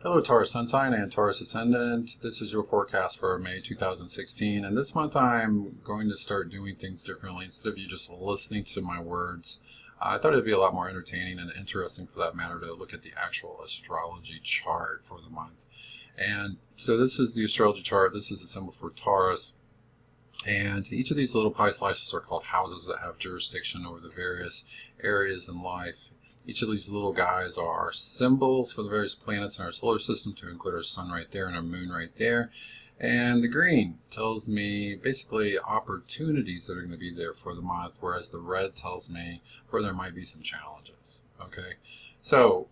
Hello Taurus Sun Sign and Taurus Ascendant. This is your forecast for May 2016, and this month I'm going to start doing things differently. Instead of you just listening to my words, I thought it'd be a lot more entertaining and interesting, for that matter, to look at the actual astrology chart for the month. And so this is the astrology chart. This is a symbol for Taurus, and each of these little pie slices are called houses that have jurisdiction over the various areas in life. Each of these little guys are symbols for the various planets in our solar system, to include our sun right there and our moon right there. And the green tells me basically opportunities that are going to be there for the month, whereas the red tells me where there might be some challenges. Okay, so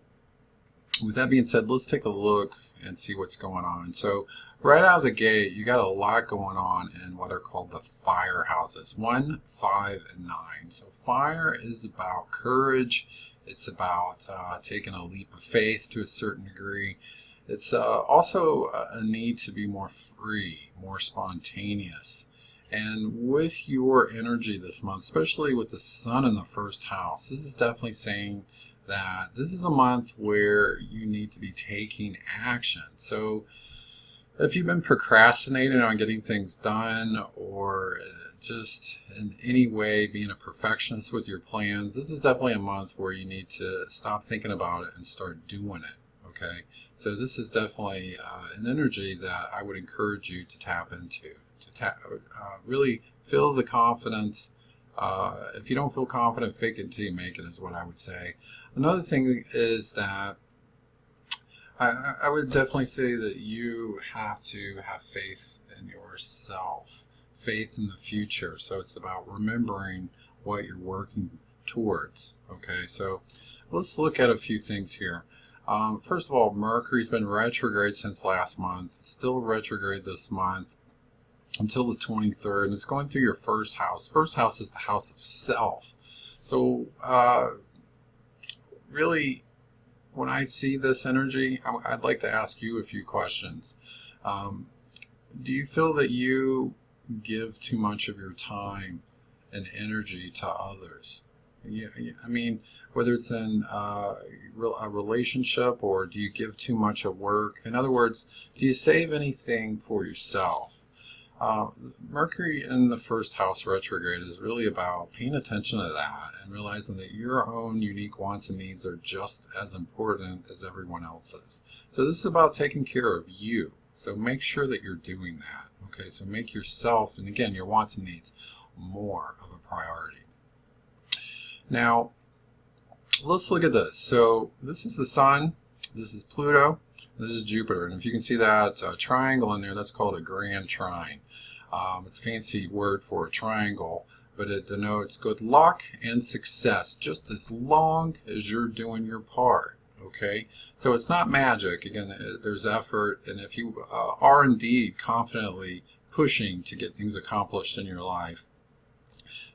with that being said, let's take a look and see what's going on. So right out of the gate, you got a lot going on in what are called the fire houses, 1, 5, and 9. So fire is about courage. It's about taking a leap of faith to a certain degree. It's also a need to be more free, more spontaneous. And with your energy this month, especially with the sun in the first house, this is definitely saying that this is a month where you need to be taking action. So if you've been procrastinating on getting things done, or just in any way being a perfectionist with your plans, this is definitely a month where you need to stop thinking about it and start doing it. Okay, so this is definitely an energy that I would encourage you to tap into, to really feel the confidence. If you don't feel confident, fake it until you make it, is what I would say. Another thing is that I would definitely say that you have to have faith in yourself, faith in the future. So it's about remembering what you're working towards. Okay, so let's look at a few things here. First of all, Mercury's been retrograde since last month, still retrograde this month until the 23rd, and it's going through your first house. First house is the house of self. So really, when I see this energy, I'd like to ask you a few questions. Do you feel that you give too much of your time and energy to others? I mean, whether it's in a relationship, or do you give too much at work? In other words, do you save anything for yourself? Mercury in the first house retrograde is really about paying attention to that and realizing that your own unique wants and needs are just as important as everyone else's. So this is about taking care of you. So make sure that you're doing that. Okay, so make yourself, and again, your wants and needs, more of a priority. Now, let's look at this. So this is the sun, this is Pluto, this is Jupiter, and if you can see that triangle in there, that's called a grand trine. It's a fancy word for a triangle, but it denotes good luck and success, just as long as you're doing your part. Okay, so it's not magic. Again, there's effort, and if you are indeed confidently pushing to get things accomplished in your life,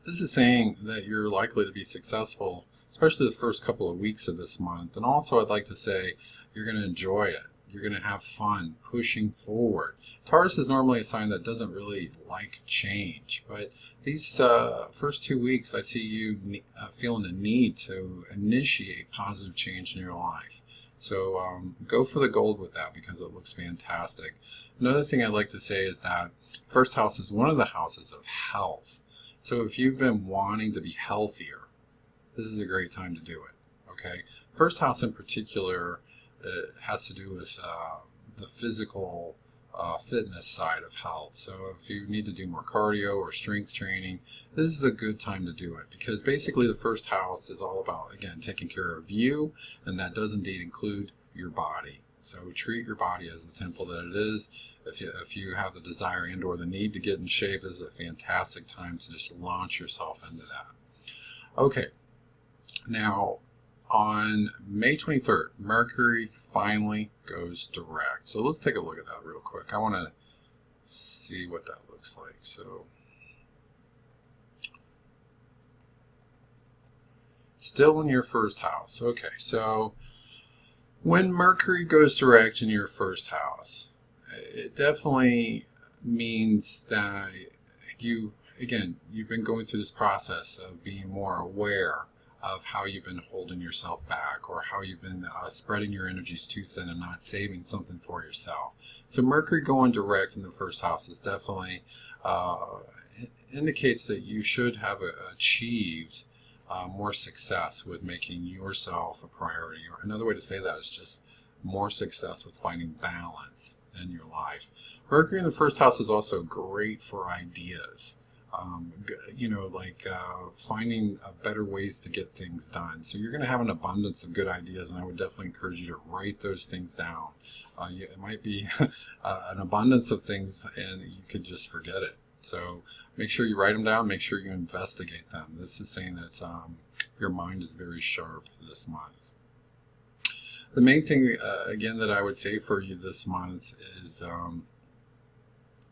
this is saying that you're likely to be successful, especially the first couple of weeks of this month. And also, I'd like to say you're going to enjoy it. You're going to have fun pushing forward. Taurus is normally a sign that doesn't really like change, but these first 2 weeks, I see you feeling the need to initiate positive change in your life. So go for the gold with that, because it looks fantastic. Another thing I'd like to say is that first house is one of the houses of health. So if you've been wanting to be healthier, this is a great time to do it. Okay, first house in particular, it has to do with the physical fitness side of health. So if you need to do more cardio or strength training, this is a good time to do it, because basically the first house is all about, again, taking care of you, and that does indeed include your body. So treat your body as the temple that it is. If you have the desire and or the need to get in shape, this is a fantastic time to just launch yourself into that. Okay, now on May 23rd, Mercury finally goes direct. So let's take a look at that real quick. I want to see what that looks like. So still in your first house. Okay, so when Mercury goes direct in your first house, it definitely means that you've been going through this process of being more aware of how you've been holding yourself back, or how you've been spreading your energies too thin and not saving something for yourself. So Mercury going direct in the first house is definitely indicates that you should have achieved more success with making yourself a priority. Or another way to say that is just more success with finding balance in your life. Mercury in the first house is also great for ideas. Finding better ways to get things done. So you're going to have an abundance of good ideas, and I would definitely encourage you to write those things down. It might be an abundance of things, and you could just forget it. So make sure you write them down. Make sure you investigate them. This is saying that your mind is very sharp this month. The main thing, again, that I would say for you this month is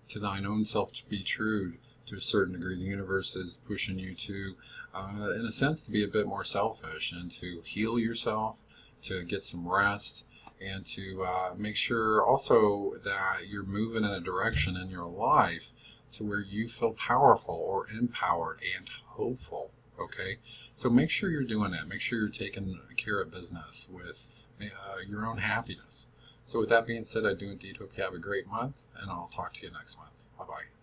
to thine own self to be true. To a certain degree, the universe is pushing you to, in a sense, to be a bit more selfish and to heal yourself, to get some rest, and to make sure also that you're moving in a direction in your life to where you feel powerful or empowered and hopeful. Okay, so make sure you're doing that. Make sure you're taking care of business with your own happiness. So with that being said, I do indeed hope you have a great month, and I'll talk to you next month. Bye-bye.